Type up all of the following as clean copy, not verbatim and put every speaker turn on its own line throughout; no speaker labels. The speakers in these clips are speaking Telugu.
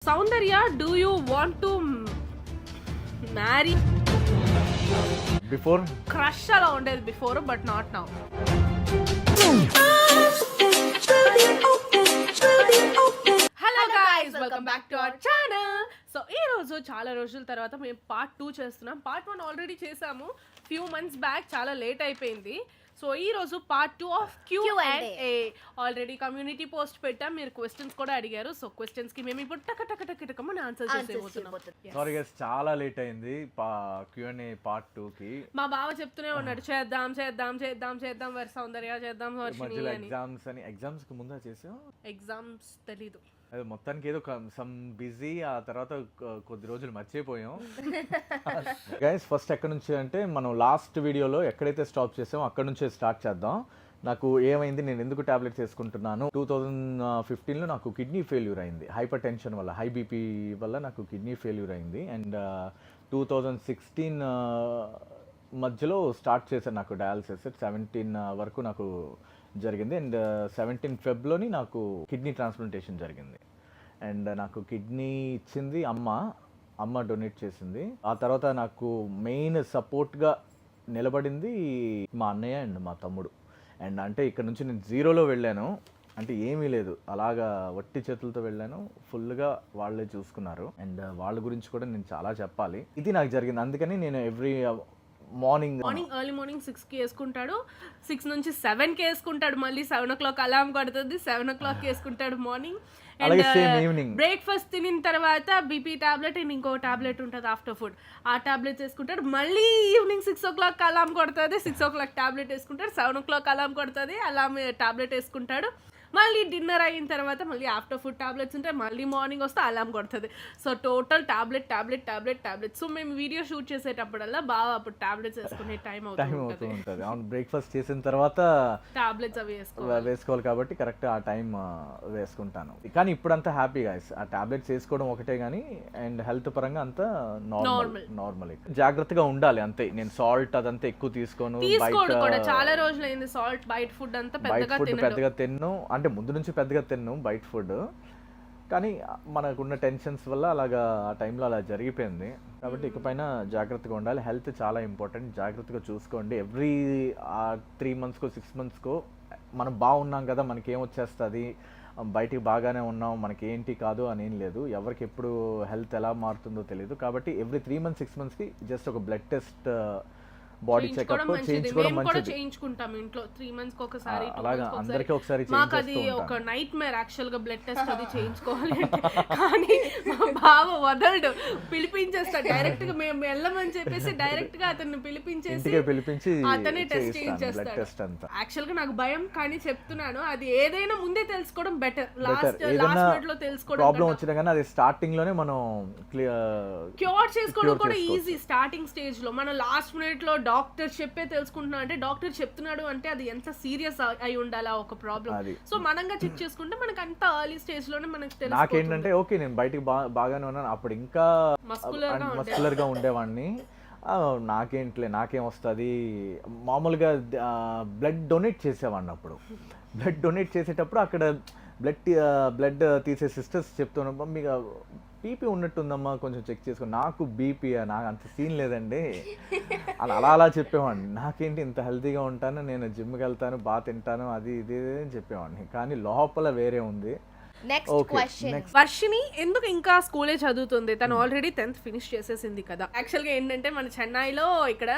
Saundarya, do you want to marry?
Before?
Crush అలా ఉండేది before, but not now. Hello guys, welcome back to our channel. So ఈ రోజు చాలా రోజుల తర్వాత మేము పార్ట్ 2 చేస్తున్నాం. పార్ట్ 1 ఆల్రెడీ చేసాము ఫ్యూ మంత్స్ బ్యాక్, చాలా లేట్ అయిపోయింది. సో ఈ రోజు part 2 of Q&A. Already community post పెట్టాం, మీరు క్వశ్చన్స్ కూడా అడిగారు. సో క్వశ్చన్స్ కి మేము ఇప్పుడు టక టక టక టక మన ఆన్సర్ చేసేబోతున్నాం.
సారీ గైస్, చాలా లేట్ అయింది Q&A పార్ట్ 2 కి.
మా బావ చెప్తూనే ఉన్నాడు చేద్దాం చేద్దాం చేద్దాం చేద్దాం వర్ సౌందర్య చేద్దాం వర్షిని అని.
ఎగ్జామ్స్ కి ముందు చేసాం.
ఎగ్జామ్స్ తెలీదు,
అది మొత్తానికి ఏదో సమ్ బిజీ, ఆ తర్వాత కొద్ది రోజులు మర్చిపోయాం. గైస్ ఫస్ట్ ఎక్కడి నుంచి అంటే, మనం లాస్ట్ వీడియోలో ఎక్కడైతే స్టాప్ చేసామో అక్కడ నుంచే స్టార్ట్ చేద్దాం. నాకు ఏమైంది, నేను ఎందుకు టాబ్లెట్స్ వేసుకుంటున్నాను. 2015లో నాకు కిడ్నీ ఫెయిల్యూర్ అయింది, హైపర్ టెన్షన్ వల్ల, హై బీపీ వల్ల నాకు కిడ్నీ ఫెయిల్యూర్ అయింది. అండ్ 2016 మధ్యలో స్టార్ట్ చేశాను నాకు డయాలసిస్. 17 వరకు నాకు జరిగింది. అండ్ 17 ఫెబ్లోని నాకు కిడ్నీ ట్రాన్స్ప్లాంటేషన్ జరిగింది. అండ్ నాకు కిడ్నీ ఇచ్చింది అమ్మ డొనేట్ చేసింది. ఆ తర్వాత నాకు మెయిన్ సపోర్ట్గా నిలబడింది మా అన్నయ్య అండ్ మా తమ్ముడు. అండ్ అంటే ఇక్కడ నుంచి నేను జీరోలో వెళ్ళాను, అంటే ఏమీ లేదు, అలాగా వట్టి చేతులతో వెళ్ళాను. ఫుల్గా వాళ్ళే చూసుకున్నారు. అండ్ వాళ్ళ గురించి కూడా నేను చాలా చెప్పాలి. ఇది నాకు జరిగింది. అందుకని నేను ఎవ్రీ మార్నింగ్
ఎర్లీ మార్నింగ్ 6కి వేసుకుంటాడు, 6 నుంచి 7కి వేసుకుంటాడు, మళ్ళీ 7 o'clock అలారం కొడుతుంది, 7 o'clock వేసుకుంటాడు మార్నింగ్. అండ్ బ్రేక్ఫాస్ట్ తినిన తర్వాత బీపీ టాబ్లెట్ అండ్ ఇంకో టాబ్లెట్ ఉంటుంది ఆఫ్టర్ ఫుడ్, ఆ టాబ్లెట్స్ వేసుకుంటాడు. మళ్ళీ ఈవినింగ్ 6 o'clock అలారం కొడుతుంది, 6 o'clock టాబ్లెట్ వేసుకుంటాడు. 7 o'clock అలారం కొడుతుంది, అలారం టాబ్లెట్ వేసుకుంటాడు. మళ్ళీ డిన్నర్ అయిన తర్వాత మళ్ళీ ఆఫ్టర్ ఫుడ్ టాబ్లెట్స్ ఉంటాయి, మళ్ళీ మార్నింగ్ వస్తే అలారం కొడుతుంది. So total tablet. సో మేము వీడియో షూట్ చేసేటప్పుడల్లా బాగా అప్పుడు టాబ్లెట్స్ వేసుకునే టైం అవుతూ
ఉంటుంది. అవును, బ్రేక్ఫాస్ట్ చేసిన తర్వాత
టాబ్లెట్స్ అవి
వేసుకోవాలి కాబట్టి కరెక్ట్ ఆ టైం వేసుకుంటాను. కానీ ఇప్పుడంతా హ్యాపీ గైస్, ఆ టాబ్లెట్స్ వేసుకోవడం ఒకటే కానీ, అండ్ హెల్త్ పరంగా అంతా నార్మల్. జాగ్రత్తగా ఉండాలి అంతే. నేను సాల్ట్ అదంతా ఎక్కువ తీసుకోను.
చాలా రోజులైంది సాల్ట్, బయట ఫుడ్ అంతా
పెద్దగా తిన్ను. అంటే ముందు నుంచి పెద్దగా తిన్ను బయట ఫుడ్, కానీ మనకున్న టెన్షన్స్ వల్ల అలాగా ఆ టైంలో అలా జరిగిపోయింది. కాబట్టి ఇకపైన జాగ్రత్తగా ఉండాలి. హెల్త్ చాలా ఇంపార్టెంట్, జాగ్రత్తగా చూసుకోండి. ఎవ్రీ 3 monthsకో 6 monthsకో మనం బాగున్నాం కదా, మనకేం వచ్చేస్తుంది, బయటికి బాగానే ఉన్నాం, మనకి ఏంటి కాదు అని ఏం లేదు. ఎవరికి ఎప్పుడు హెల్త్ ఎలా మారుతుందో తెలియదు. కాబట్టి ఎవ్రీ 3 months 6 monthsకి జస్ట్ ఒక బ్లడ్ టెస్ట్, బాడీ చెకప్ చేయించుకోవడం మంచిది.
చేయించుకుంటాం ఇంట్లో 3 months కి ఒకసారి,
అలాగా అందరికీ ఒకసారి.
మాకు అది ఒక నైట్ మేర్ యాక్చువల్ గా బ్లడ్ టెస్ట్ అది చేయించుకోవాలి అంటే, కానీ మా బావ వదలడు, పిలిపించేస్తాడు డైరెక్ట్ గా. మేము వెళ్ళమని చెప్పేసి డైరెక్ట్ గా అతన్ని పిలిపించి అతనే టెస్ట్ చేయించేస్తాడు. యాక్చువల్ గా నాకు భయం, కానీ చెప్తున్నాను అది ఏదైనా ముందే తెలుసుకోవడం బెటర్. లాస్ట్ మినిట్ లో తెలుసుకోవడం
ప్రాబ్లం వచ్చినా కానీ అది స్టార్టింగ్ లోనే మనం
క్యూర్ చేసుకోవడం కూడా ఈజీ. స్టార్టింగ్ స్టేజ్ లో మనం లాస్ట్ మినిట్ లో డాక్టర్ చెప్పే తెలుసుకుంటున్నాం అంటే, డాక్టర్ చెప్తున్నాడు అంటే అది ఎంత సీరియస్ అయి ఉండాలా ఒక ప్రాబ్లం. సో మనంగా చెక్ చేసుకుంటే మనకి అంత ఎర్లీ స్టేజ్ లోనే మనకి తెలుసు.
నాకేంటంటే ఓకే, నేను బయటికి బాగానే ఉన్నాను, అప్పుడు ఇంకా మస్కులర్ గా ఉండేవాడిని. నాకేం వస్తుంది, మామూలుగా బ్లడ్ డొనేట్ చేసేవాడిని. అప్పుడు బ్లడ్ డొనేట్ చేసేటప్పుడు అక్కడ బ్లడ్ తీసే సిస్టర్స్ చెప్తున్నా, మీకు బీపీ ఉన్నట్టుందమ్మా, కొంచెం చెక్ చేసుకోండి. నాకు బీపీ, నాకు అంత సీన్ లేదండి అలా చెప్పేవాడిని. నాకేంటి ఇంత హెల్తీగా ఉంటాను, నేను జిమ్కి వెళ్తాను, బాగా తింటాను, అది ఇది అని చెప్పేవాడిని. కానీ లోపల వేరే ఉంది.
వర్షిని ఎందుకు ఇంకా స్కూలే చదువుతుంది? తను ఆల్రెడీ 10th ఫినిష్ చేసేసింది కదా. యాక్చువల్గా ఏంటంటే మన చెన్నైలో ఇక్కడ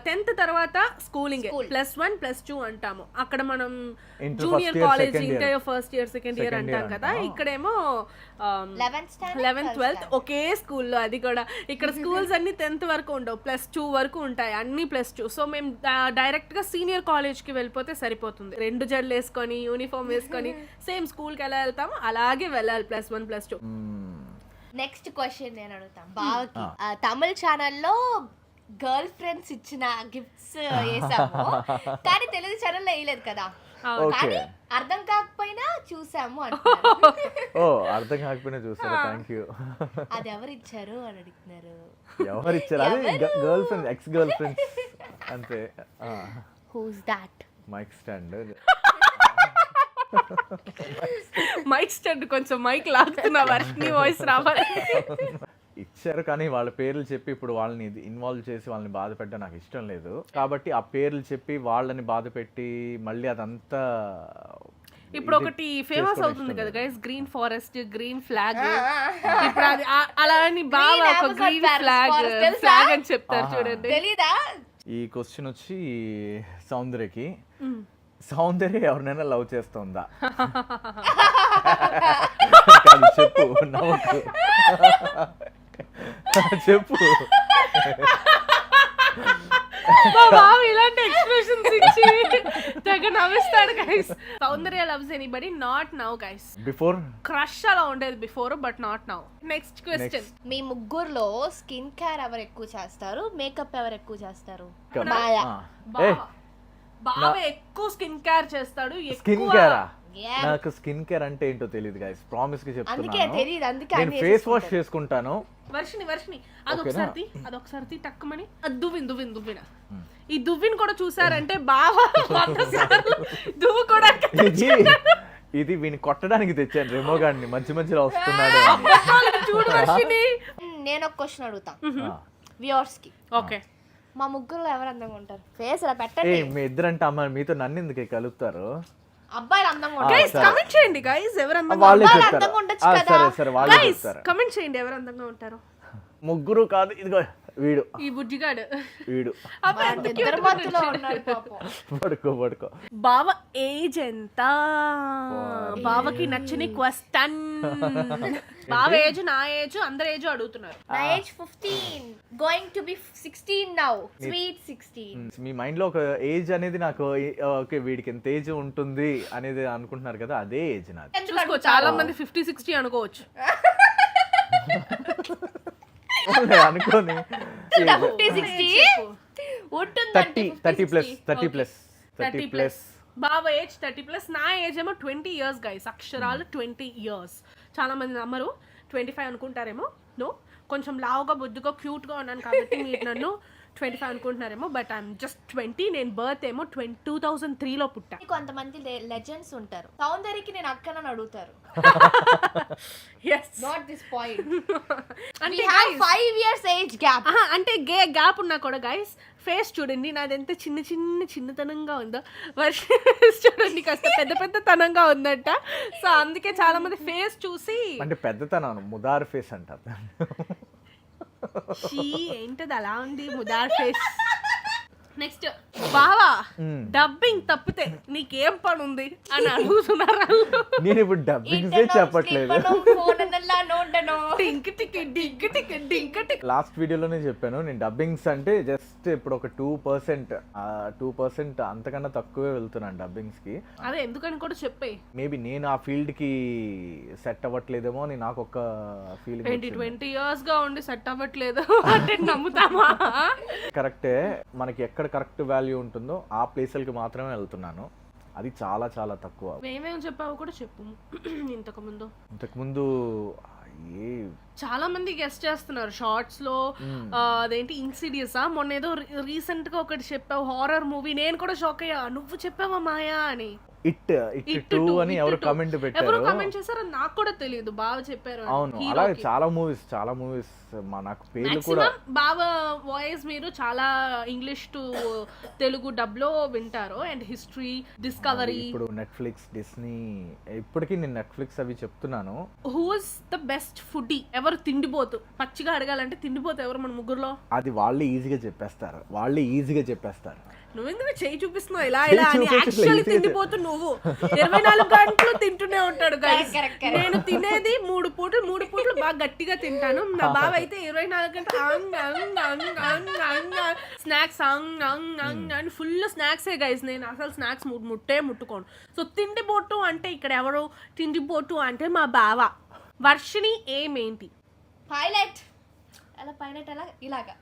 10th తర్వాత స్కూలింగ్ +1 +2 అంటాము. అక్కడ మనం junior college, inter first year second year అంటాం కదా. ఇక్కడేమో 11th 12th ఒకే స్కూల్లో. అది కూడా ఇక్కడ స్కూల్స్ అన్ని 10th వరకు ఉండవు, +2 వరకు ఉంటాయి, అన్ని +2. సో మేము డైరెక్ట్ గా సీనియర్ కాలేజ్ కి వెళ్ళిపోతే సరిపోతుంది. 2 జడలు వేసుకొని, యూనిఫామ్ వేసుకొని సేమ్ స్కూల్ కి ఎలా వెళ్తామో అలాగే వెళ్ళాలి, +1 +2.
నెక్స్ట్ క్వశ్చన్ నేను అడుగుతాను బావకి. తమిళ ఛానల్లో గర్ల్ ఫ్రెండ్స్ ఇచ్చిన గిఫ్ట్స్ వేసాము, కానీ తెలుగు ఛానల్లో వేయలేదు కదా. కానీ అర్థం కాకపోయినా చూసాము
అర్థం కాకపోయినా చూసారు. Thank you.
అది ఎవరు ఇచ్చారు అని అడుగుతున్నారు.
ఎవరు ఇచ్చారు? అది girl friends, ex girl friends అంతే.
Who's that?
Mike stand.
Mike stand కొంచెం మైక్ లాగుతున్నా వర్షిని వాయిస్ రావాలి.
ఇచ్చారు కానీ వాళ్ళ పేర్లు చెప్పి ఇప్పుడు వాళ్ళని ఇన్వాల్వ్ చేసి వాళ్ళని బాధ పెట్టడం నాకు ఇష్టం లేదు. కాబట్టి ఆ పేర్లు చెప్పి వాళ్ళని బాధ పెట్టి మళ్ళీ అదంతా
ఇప్పుడు ఒకటి ఫేమస్ అవుతుంది కదా guys, green forest, green flag. ఇప్పుడు అది అలా అని బాగా ఒక గ్రీన్ ఫ్లాగ్ అని చెప్తారు చూడండి.
తెలీదా?
ఈ క్వశ్చన్ వచ్చి సౌందర్యకి. సౌందర్య ఎవరినైనా లవ్ చేస్తుందా? చెప్పు, నవ్వుకు చెప్పు.
మా బావ ఇలాంటి ఎక్స్ప్రెషన్స్ ఇచ్చి తెగ నవ్విస్తాడు guys. Soundarya loves anybody, not now guys.
Before
crush అలా ఉండేది before, but not now. Next question.
మీ ముగ్గురులో స్కిన్ కేర్ ఎవరు ఎక్కువ చేస్తారు, మేకప్ ఎవరు ఎక్కువ చేస్తారు? మాయా.
బావ ఎక్కువ స్కిన్ కేర్ చేస్తాడు.
స్కిన్ కేరా? నాకు స్కిన్ కేర్ అంటే ఏంటో తెలియదు గైస్, ప్రామిస్ కి చెప్తున్నాను. నేను ఫేస్ వాష్ చేసుకుంటాను.
వర్షిని అదొకసారి టక్కుమని దువ్విన ఈ దువ్విని కూడా చూసారంటే బాగా దువ్వు కూడా.
ఇది వీని కొట్టడానికి తెచ్చాను రెమో గాడిని, మధ్య మధ్యలో వస్తున్నాడు.
చూడు వర్షిని.
నేను ఒక క్వశ్చన్ అడుగుతా వ్యూవర్స్ కి.
ఓకే,
మా ముగ్గురులో ఎవరు అందంగా ఉంటారు? ఫేస్ అలా పెట్టండి.
మీ ఇద్దరంటే అమ్మాయి, మీతో నన్ను ఎందుకు కలుపుతారు?
అబ్బాయిలు అందంగా ఉంటారు.
గైస్ కమెంట్ చేయండి గైస్, ఎవరు అందంగా కమెంట్ చేయండి ఎవరు అందంగా ఉంటారు.
ముగ్గురు కాదు, ఇదిగో వీడు,
ఈ బుజ్జిగాడు
వీడు పడుకో.
బావ ఏజ్ ఎంత? బావకి నచ్చని క్వశ్చన్. బావ ఏజ్, నా ఏజ్, అందరి ఏజ్ అడుగుతున్నారు.
నా age 15 going to be 16 now, sweet 16.
Me mind లో ఒక ఏజ్ అనేది నాకు ఓకే వీడికి ఎంత ఏజ్ ఉంటుంది అనేది అనుకుంటున్నారు కదా, అదే ఏజ్ నాకు.
చూసుకో చాలా మంది 50-60 అనుకోవచ్చు.
అనుకోని 30 ప్లస్.
బావ ఏజ్ 30+, నా ఏజ్ ఏమో 20 years గైస్. అక్షరాలు 20 years. చాలా మంది నమ్మరు, 25 అనుకుంటారేమో. నో, కొంచెం లావుగా బొద్దుగా క్యూట్ గా ఉన్నాను కాబట్టి మీరు నన్ను 25 అనుకుంటున్నారేమో, బట్ ఐఎమ్ జస్ట్ 20. నేను బర్త్ ఏమో 2003 లో పుట్టా.
కొంతమంది లెజెండ్స్ ఉంటారు. సౌందర్యకి నేను అక్కనని అడుగుతారు.
yes,
not this point.
అంటే
we have 5 years age gap.
అంటే గ్యాప్ ఉన్నా కూడా గైస్ ఫేస్ చూడండి నాది ఎంత చిన్నతనంగా ఉందో, వర్ష చూడండి కాస్త పెద్ద తనంగా ఉందంట. సో అందుకే చాలా మంది ఫేస్ చూసి
అంటే పెద్దతనం ముదార్ ఫేస్ అంటారు.
ఏంటది అలా ఉంది ముదార్ ఫేస్. నెక్స్ట్, బావా డబ్బింగ్ తప్పితే నీకేం పని ఉంది అని అడుగుతున్నారు.
నేను ఇప్పుడు డబ్బింగ్ చెప్పట్లేదు, లాస్ట్ వీడియోలోనే చెప్పాను. నేను డబ్బింగ్స్ అంటే జస్ట్ ఇప్పుడు ఒక 2% అంతకన్నా తక్కువే వెళ్తున్నాను డబ్బింగ్స్ కి.
అదే ఎందుకని కూడా చెప్పే.
మేబీ నేను ఆ ఫీల్డ్ కి సెట్ అవ్వట్లేదేమో అని నాకు ఒక ఫీలింగ్.
20 years గా ఉండి సెట్ అవ్వట్లేదు అంటే నమ్ముతామా?
కరెక్టే, మనకి ఎక్కడ కరెక్ట్ వాల్యూ ఉంటుందో ఆ ప్లేసులకి మాత్రమే వెళ్తున్నాను. అది చాలా చాలా తక్కువ.
ఏమేమి చెప్పావో కూడా చెప్పు. ఇంతకుముందు చాలా మంది గెస్ట్ చేస్తున్నారు షార్ట్స్ లో. అదేంటి ఇన్సిడియస్ మొన్న ఏదో రీసెంట్ గా ఒకటి చెప్పావు హారర్ మూవీ. నేను కూడా షాక్ అయ్యా, నువ్వు చెప్పావా మాయా అని.
ఇట్ 2 అని ఎవరు కామెంట్ పెట్టారు,
కామెంట్ చేశారో నాకు కూడా తెలియదు. బాగా చెప్పారు.
అవును, అలాగే చాలా మూవీస్ నాకు పేర్లు కూడా.
బాగా వాయిస్ మీరు చాలా ఇంగ్లీష్ టు తెలుగు డబ్ లో వింటారు. అండ్ హిస్టరీ, డిస్కవరీ,
ఇప్పుడు నెట్ఫ్లిక్స్, డిస్నీ, ఇప్పటికీ నేను నెట్ఫ్లిక్స్ అవి చెప్తున్నాను.
Who's the best foodie? ఎవరు తిండిపోతు? పచ్చిగా అడగాలంటే తిండిపోతు ఎవరు మన ముగ్గురులో?
అది వాళ్ళే ఈజీగా చెప్పేస్తారు.
నువ్వు ఎందుకు చేయి చూపిస్తున్నావు ఇలా అని? యాక్చువల్లీ తిండిపోతు నువ్వు 24 గంటలు తింటూనే ఉంటాడు గైస్. నేను తినేది 3 పూటలు బాగా గట్టిగా తింటాను. నా బావ అయితే 24 గంటలు స్నాక్స్ అని ఫుల్ స్నాక్సే గైస్. నేను అసలు స్నాక్స్ ముట్టుకోను. సో తిండిపోటు అంటే ఇక్కడ ఎవరు తిండిపోటు అంటే మా బావ. వర్షిని ఏమేంటి?
పైలట్. అలా ఇలాగా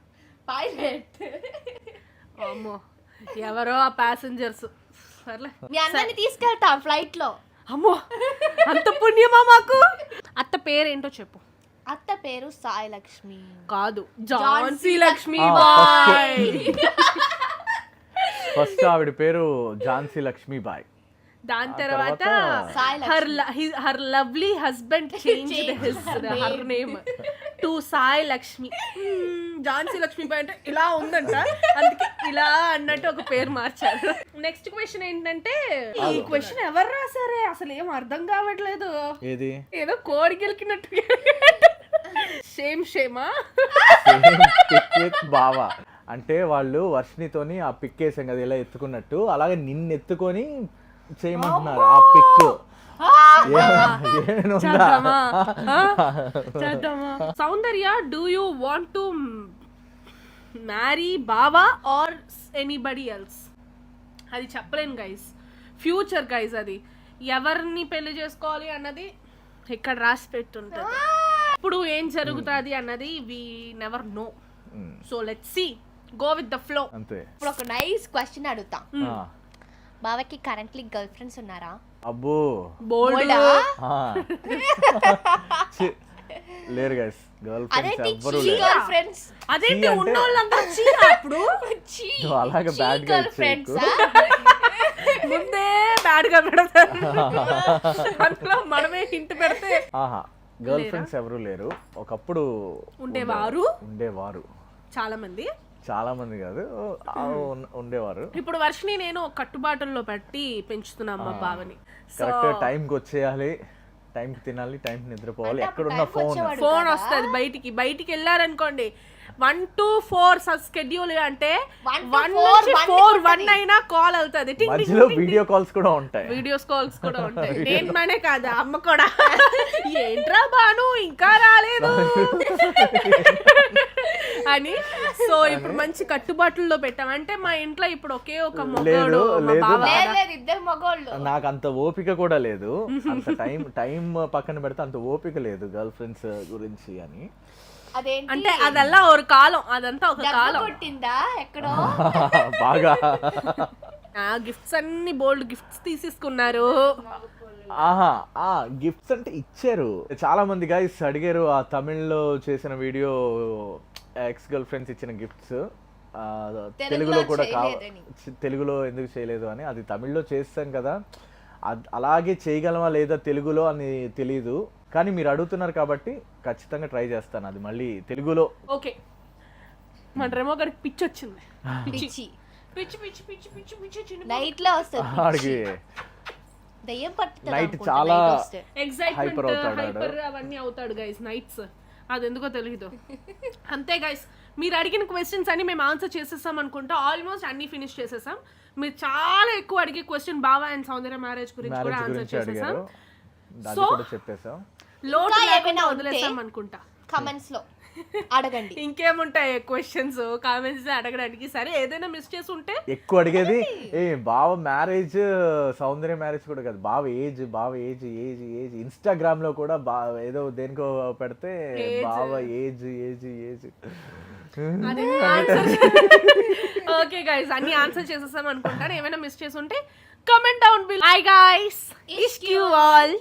పైలట్.
అమ్మో, ఎవరో ఆ ప్యాసింజర్స్. సర్లే,
మీ అందరిని తీసుకెళ్తా ఫ్లైట్ లో.
అమ్మో, అంత పుణ్యమా మాకు. అత్త పేరేంటో చెప్పు.
అత్త పేరు సాయి లక్ష్మి
కాదు, ఝాన్సీ లక్ష్మీబాయి.
ఫస్ట్ ఆవిడ పేరు ఝాన్సీ లక్ష్మీబాయి.
దాని తర్వాత
Sai
her lovely husband change her name to Sai Lakshmi. Jhansi Lakshmibai అంటే ఇలా ఉందంట, అందుకే ఇలా అన్నట్టు ఒక పేరు మార్చారు. నెక్స్ట్ క్వశ్చన్ ఏంటంటే, ఈ క్వశ్చన్ ఎవరు రాసారే అసలు ఏం అర్థం కావట్లేదు.
ఏది
ఏదో కోడి గెలికినట్టు. షేమా
బావా అంటే వాళ్ళు వర్షినితోని ఆ పిక్ వేసాం కదా ఇలా ఎత్తుకున్నట్టు, అలాగే నిన్ను ఎత్తుకొని చేయమంటున్నారు ఆ pic.
Soundarya, do you want to marry బావా ఆర్ ఎనీబడి ఎల్స్? అది చెప్పలేను గైస్, ఫ్యూచర్ గైస్. అది ఎవరిని పెళ్లి చేసుకోవాలి అన్నది ఇక్కడ రాసి పెట్టుంటది. ఇప్పుడు ఏం జరుగుతుంది అన్నది we never know. So let's see, go with the flow.
అంతే.
ఇప్పుడు ఒక నైస్ క్వశ్చన్ అడుగుతా. బావకి కరెంట్లీ గర్ల్ ఫ్రెండ్స్ ఉన్నారా?
అబ్బో
బోల్డ్.
లేరు గైస్, గర్ల్ ఫ్రెండ్స్ ఎవ్వరు లేరు.
గర్ల్ ఫ్రెండ్స్
అదేంటి ఉన్నోళ్ళందరూ చీ అప్పుడు
అలాగే బ్యాడ్ గా
గర్ల్ ఫ్రెండ్స్
ముందే బ్యాడ్ గా పెడతారు, అందులో మనమే హింట్ పెడితే.
ఆహా, గర్ల్ ఫ్రెండ్స్ ఎవరు లేరు. ఒకప్పుడు ఉండేవారు చాలా మంది కాదు, ఉండేవారు.
ఇప్పుడు వర్షిని నేను కట్టుబాటుల్లో పెట్టి పెంచుతున్నాం మా బావని.
కరెక్ట్ టైంకి వచ్చేయాలి, టైంకి తినాలి, టైంకి నిద్రపోవాలి. ఎక్కడున్న
ఫోన్ వస్తుంది బయటికి వెళ్ళారనుకోండి 1 to 4 స్కెడ్యూల్ అంటే 1 నుంచి 4 1 అయినా కాల్ అవుతుంది.
మధ్యలో వీడియో కాల్స్ కూడా ఉంటాయి.
నేను మనే కాదు, అమ్మ కూడా ఏంట్రా బాను ఇంకా రాలేదు అని. సో ఇప్పుడు మంచి కట్టుబాట్లలో పెట్టాం. అంటే మా ఇంట్లో ఇప్పుడు ఒకే ఒక మగోడు,
ఇద్దరు మగోళ్ళు.
నాకు అంత ఓపిక కూడా లేదు, అంత టైం పక్కన పెడితే అంత ఓపిక లేదు గర్ల్ ఫ్రెండ్స్ గురించి అని.
అంటే అదల్లా ఒక కాలం, అదంతా ఒక కాలం.
కొట్టిందా ఎక్కడో
బాగా.
గిఫ్ట్స్ అన్ని బోల్డ్ గిఫ్ట్స్ తీసేసుకున్నారు.
ఆహా, గిఫ్ట్స్ అంటే ఇచ్చారు. చాలా మంది గైస్ అడిగారు ఆ తమిళ్లో చేసిన వీడియో ఎక్స్ గర్ల్ ఫ్రెండ్స్ ఇచ్చిన గిఫ్ట్స్ తెలుగులో కూడా తెలుగులో ఎందుకు చేయలేదు అని. అది తమిళ్లో చేస్తాం కదా, అలాగే చేయగలమా లేదా తెలుగులో అని తెలీదు. కానీ మీరు అడుగుతున్నారు కాబట్టి ఖచ్చితంగా ట్రై చేస్తాను అది మళ్ళీ తెలుగులో.
ఓకే, మన రెమో గారికి పిచ్చి వచ్చింది.
నైట్ లో వస్తుంది,
నైట్ చాలా
హైపర్ అవన్నీ అవుతాడు గైస్ నైట్స్. అది ఎందుకో తెలియదు. అంతే గైస్, మీరు అడిగిన క్వశ్చన్స్ అన్ని మేము ఆన్సర్ చేసేసాం అనుకుంటా. ఆల్మోస్ట్ అన్ని ఫినిష్ చేసేసాం. మీరు చాలా ఎక్కువ అడిగే క్వశ్చన్ బావా అండ్ సౌందర్య మ్యారేజ్ గురించి కూడా ఆన్సర్ చేసేసాం. సో
చెప్పేసాం,
లోటు లేకుండా వదిలేసాం అనుకుంటా.
కామెంట్స్ లో అడగండి.
ఇంకేముంటాయి క్వశ్చన్స్ కామెంట్స్ అడగడానికి. సరే, ఏదైనా మిస్ చేసి ఉంటే
ఎక్కువ అడిగేది బావ మ్యారేజ్, సౌందర్య మ్యారేజ్ కూడా కాదు, బావ ఏజ్ ఇన్స్టాగ్రామ్ లో కూడా ఏదో దేనికో పెడితే బావ ఏజ్.
ఓకే గైస్, అన్ని ఆన్సర్ చేసేసాం అనుకుంటాను. ఏమైనా మిస్ చేసి ఉంటే comment down below. Bye guys, Ishq you all.